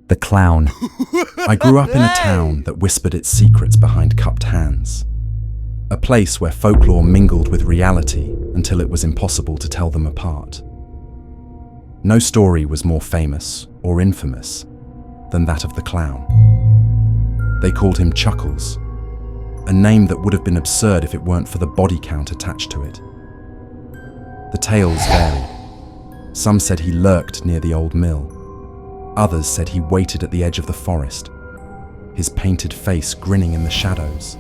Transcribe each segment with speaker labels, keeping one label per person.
Speaker 1: The clown. I grew up in a town that whispered its secrets behind cupped hands. A place where folklore mingled with reality until it was impossible to tell them apart. No story was more famous or infamous than that of the clown. They called him Chuckles, a name that would have been absurd if it weren't for the body count attached to it. The tales varied. Some said he lurked near the old mill. Others said he waited at the edge of the forest, his painted face grinning in the shadows.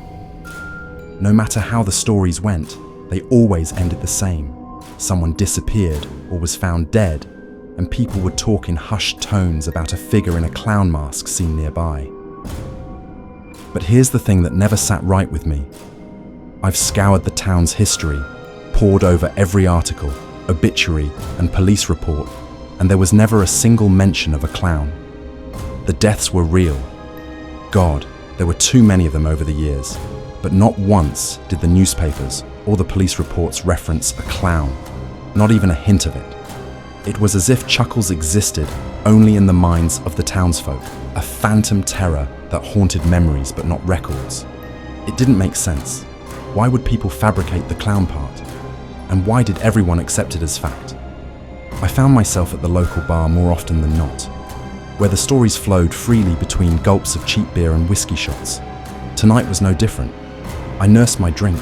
Speaker 1: No matter how the stories went, they always ended the same. Someone disappeared or was found dead, and people would talk in hushed tones about a figure in a clown mask seen nearby. But here's the thing that never sat right with me. I've scoured the town's history, pored over every article, obituary, and police report, and there was never a single mention of a clown. The deaths were real. God, there were too many of them over the years, but not once did the newspapers or the police reports reference a clown, not even a hint of it. It was as if Chuckles existed only in the minds of the townsfolk, a phantom terror that haunted memories but not records. It didn't make sense. Why would people fabricate the clown part? And why did everyone accept it as fact? I found myself at the local bar more often than not, where the stories flowed freely between gulps of cheap beer and whiskey shots. Tonight was no different. I nursed my drink,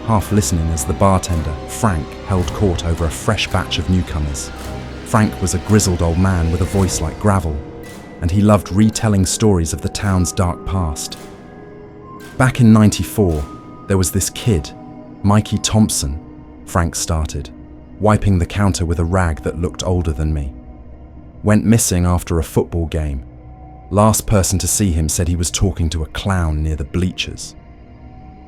Speaker 1: half listening as the bartender, Frank, held court over a fresh batch of newcomers. Frank was a grizzled old man with a voice like gravel, and he loved retelling stories of the town's dark past. Back in '94, there was this kid, Mikey Thompson, Frank started, wiping the counter with a rag that looked older than me. Went missing after a football game. Last person to see him said he was talking to a clown near the bleachers.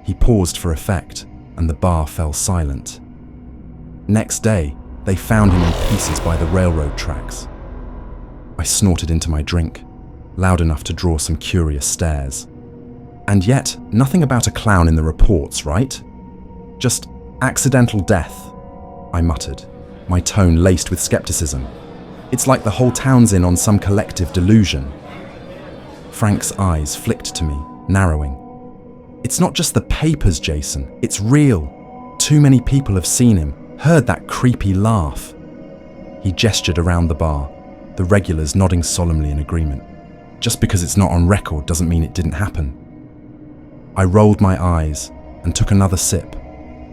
Speaker 1: He paused for effect, and the bar fell silent. Next day, they found him in pieces by the railroad tracks. I snorted into my drink, loud enough to draw some curious stares. And yet, nothing about a clown in the reports, right? Just accidental death, I muttered, my tone laced with skepticism. It's like the whole town's in on some collective delusion. Frank's eyes flicked to me, narrowing. It's not just the papers, Jason. It's real. Too many people have seen him, heard that creepy laugh. He gestured around the bar, the regulars nodding solemnly in agreement. Just because it's not on record doesn't mean it didn't happen. I rolled my eyes and took another sip,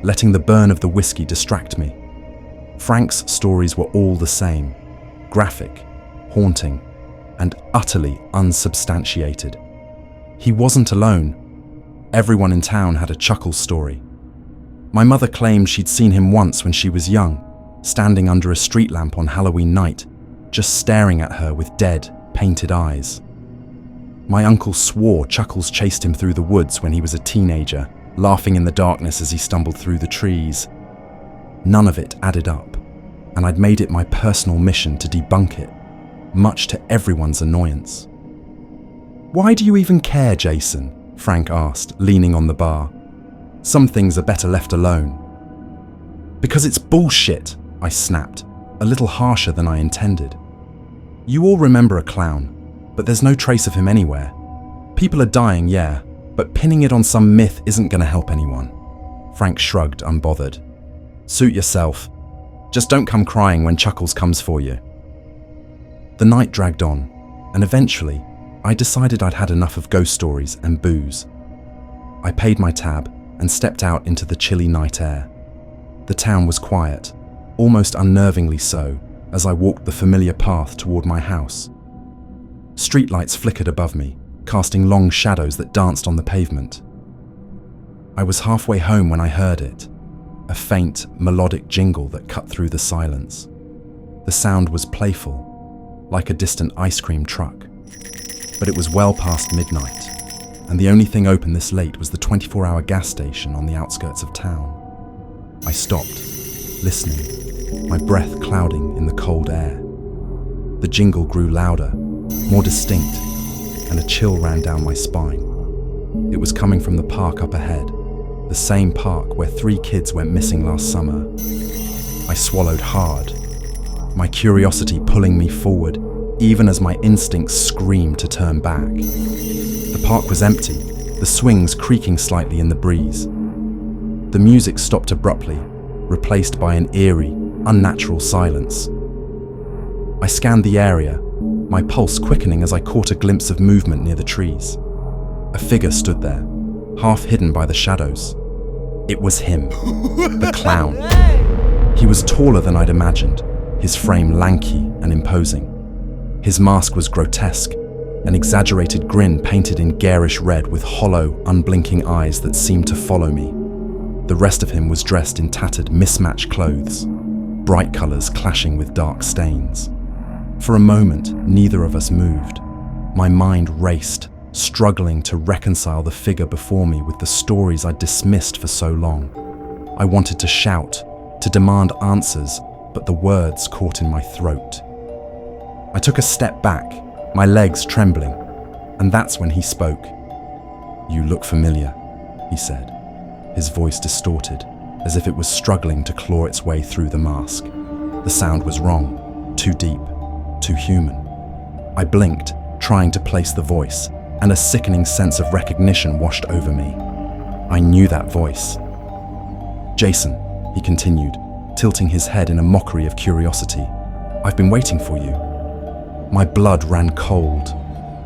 Speaker 1: letting the burn of the whiskey distract me. Frank's stories were all the same, graphic, haunting, and utterly unsubstantiated. He wasn't alone. Everyone in town had a Chuckles story. My mother claimed she'd seen him once when she was young, standing under a street lamp on Halloween night, just staring at her with dead, painted eyes. My uncle swore Chuckles chased him through the woods when he was a teenager, laughing in the darkness as he stumbled through the trees. None of it added up, and I'd made it my personal mission to debunk it, much to everyone's annoyance. "Why do you even care, Jason?" Frank asked, leaning on the bar. "Some things are better left alone." "Because it's bullshit," I snapped, a little harsher than I intended. "You all remember a clown, but there's no trace of him anywhere. People are dying, yeah, but pinning it on some myth isn't going to help anyone." Frank shrugged, unbothered. "Suit yourself. Just don't come crying when Chuckles comes for you." The night dragged on, and eventually, I decided I'd had enough of ghost stories and booze. I paid my tab and stepped out into the chilly night air. The town was quiet, almost unnervingly so, as I walked the familiar path toward my house. Streetlights flickered above me, casting long shadows that danced on the pavement. I was halfway home when I heard it, a faint, melodic jingle that cut through the silence. The sound was playful, like a distant ice cream truck. But it was well past midnight, and the only thing open this late was the 24-hour gas station on the outskirts of town. I stopped, listening, my breath clouding in the cold air. The jingle grew louder, more distinct, and a chill ran down my spine. It was coming from the park up ahead, the same park where 3 kids went missing last summer. I swallowed hard, my curiosity pulling me forward, even as my instincts screamed to turn back. The park was empty, the swings creaking slightly in the breeze. The music stopped abruptly, replaced by an eerie, unnatural silence. I scanned the area, my pulse quickening as I caught a glimpse of movement near the trees. A figure stood there, half hidden by the shadows. It was him, the clown. He was taller than I'd imagined, his frame lanky and imposing. His mask was grotesque, an exaggerated grin painted in garish red with hollow, unblinking eyes that seemed to follow me. The rest of him was dressed in tattered, mismatched clothes, bright colors clashing with dark stains. For a moment, neither of us moved. My mind raced, struggling to reconcile the figure before me with the stories I'd dismissed for so long. I wanted to shout, to demand answers, but the words caught in my throat. I took a step back, my legs trembling, and that's when he spoke. "You look familiar," he said, his voice distorted, as if it was struggling to claw its way through the mask. The sound was wrong, too deep, too human. I blinked, trying to place the voice, and a sickening sense of recognition washed over me. I knew that voice. "Jason," he continued, tilting his head in a mockery of curiosity, "I've been waiting for you." My blood ran cold.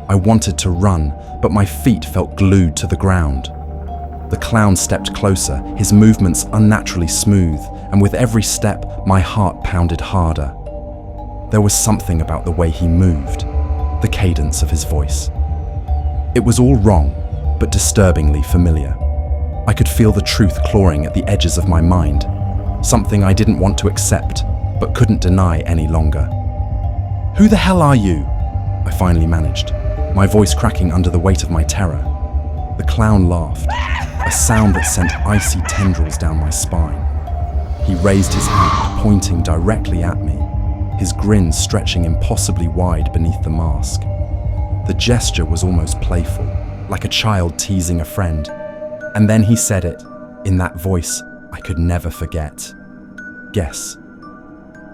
Speaker 1: I wanted to run, but my feet felt glued to the ground. The clown stepped closer, his movements unnaturally smooth, and with every step, my heart pounded harder. There was something about the way he moved, the cadence of his voice. It was all wrong, but disturbingly familiar. I could feel the truth clawing at the edges of my mind, something I didn't want to accept, but couldn't deny any longer. "Who the hell are you?" I finally managed, my voice cracking under the weight of my terror. The clown laughed, a sound that sent icy tendrils down my spine. He raised his hand, pointing directly at me, his grin stretching impossibly wide beneath the mask. The gesture was almost playful, like a child teasing a friend. And then he said it, in that voice I could never forget. "Guess."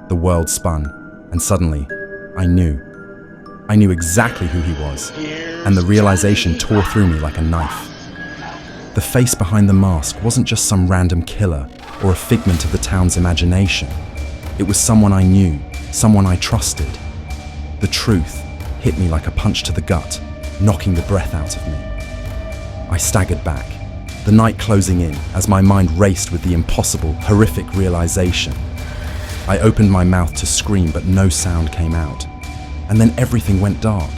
Speaker 1: The world spun, and suddenly, I knew. I knew exactly who he was, and the realization tore through me like a knife. The face behind the mask wasn't just some random killer or a figment of the town's imagination. It was someone I knew, someone I trusted. The truth hit me like a punch to the gut, knocking the breath out of me. I staggered back, the night closing in as my mind raced with the impossible, horrific realization. I opened my mouth to scream, but no sound came out. And then everything went dark.